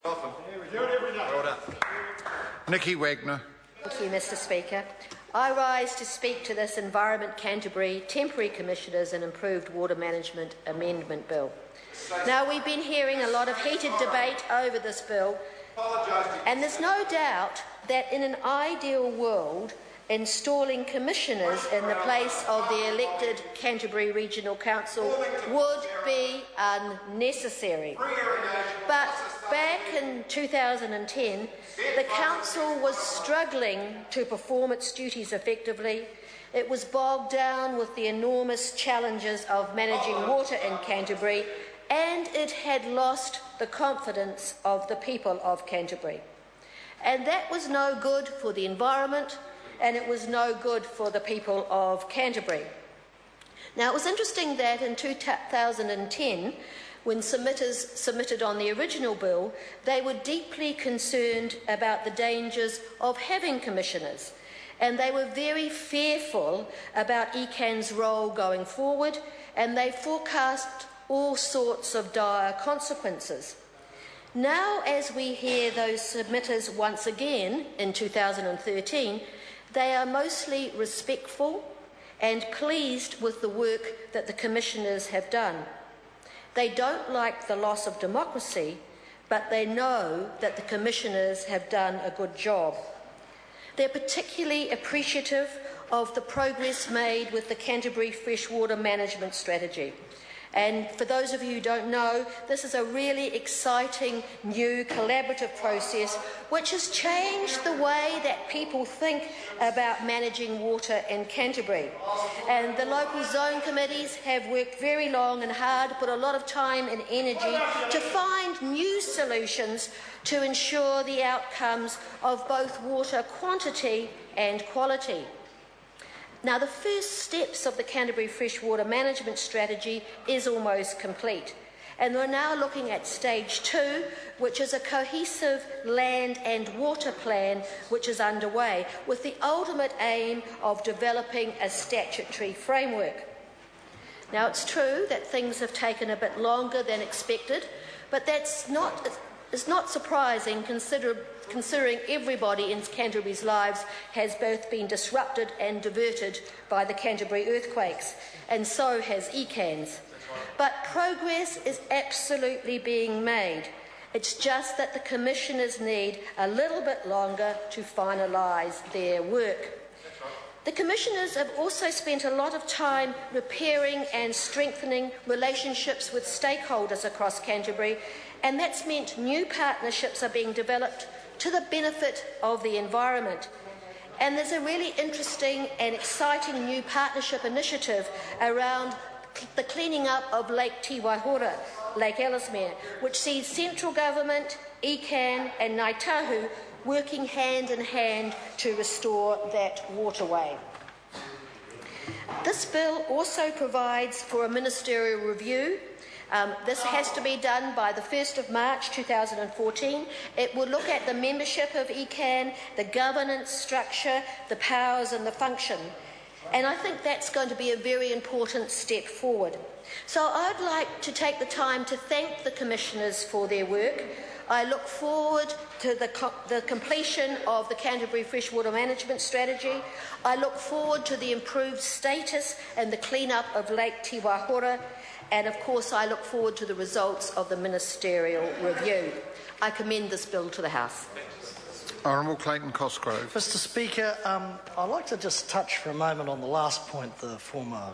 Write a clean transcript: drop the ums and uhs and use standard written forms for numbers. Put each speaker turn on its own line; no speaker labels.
Well done. Nicky Wagner.
Thank you, Mr Speaker. I rise to speak to this Environment Canterbury Temporary Commissioners and Improved Water Management Amendment Bill. Now, we've been hearing a lot of heated debate over this bill, and there's no doubt that in an ideal world, installing commissioners in the place of the elected Canterbury Regional Council would be unnecessary. But back in 2010, the Council was struggling to perform its duties effectively. It was bogged down with the enormous challenges of managing water in Canterbury, and it had lost the confidence of the people of Canterbury. And that was no good for the environment, and it was no good for the people of Canterbury. Now, it was interesting that in 2010, when submitters submitted on the original bill, they were deeply concerned about the dangers of having commissioners, and they were very fearful about ECAN's role going forward, and they forecast all sorts of dire consequences. Now, as we hear those submitters once again in 2013, they are mostly respectful and pleased with the work that the commissioners have done. They don't like the loss of democracy, but they know that the commissioners have done a good job. They're particularly appreciative of the progress made with the Canterbury Freshwater Management Strategy. And for those of you who don't know, this is a really exciting new collaborative process which has changed the way that people think about managing water in Canterbury. And the local zone committees have worked very long and hard, put a lot of time and energy to find new solutions to ensure the outcomes of both water quantity and quality. Now, the first steps of the Canterbury Freshwater Management Strategy is almost complete, and we're now looking at Stage 2, which is a cohesive land and water plan which is underway, with the ultimate aim of developing a statutory framework. Now, it's true that things have taken a bit longer than expected, but it's not surprising considering everybody in Canterbury's lives has both been disrupted and diverted by the Canterbury earthquakes, and so has ECAN's. But progress is absolutely being made. It's just that the commissioners need a little bit longer to finalise their work. The commissioners have also spent a lot of time repairing and strengthening relationships with stakeholders across Canterbury, and that's meant new partnerships are being developed to the benefit of the environment. And there's a really interesting and exciting new partnership initiative around the cleaning up of Lake Tiwahura, Lake Ellesmere, which sees central government, ECAN and Ngāi Tahu working hand in hand to restore that waterway. This bill also provides for a ministerial review. This has to be done by the 1st of March 2014. It will look at the membership of ECAN, the governance structure, the powers and the function. And I think that's going to be a very important step forward. So I'd like to take the time to thank the commissioners for their work. I look forward to the completion of the Canterbury Freshwater Management Strategy. I look forward to the improved status and the clean-up of Lake Tiwahura. And of course, I look forward to the results of the ministerial review. I commend this bill to the House.
Honourable Clayton Cosgrove.
Mr Speaker, I'd like to just touch for a moment on the last point the former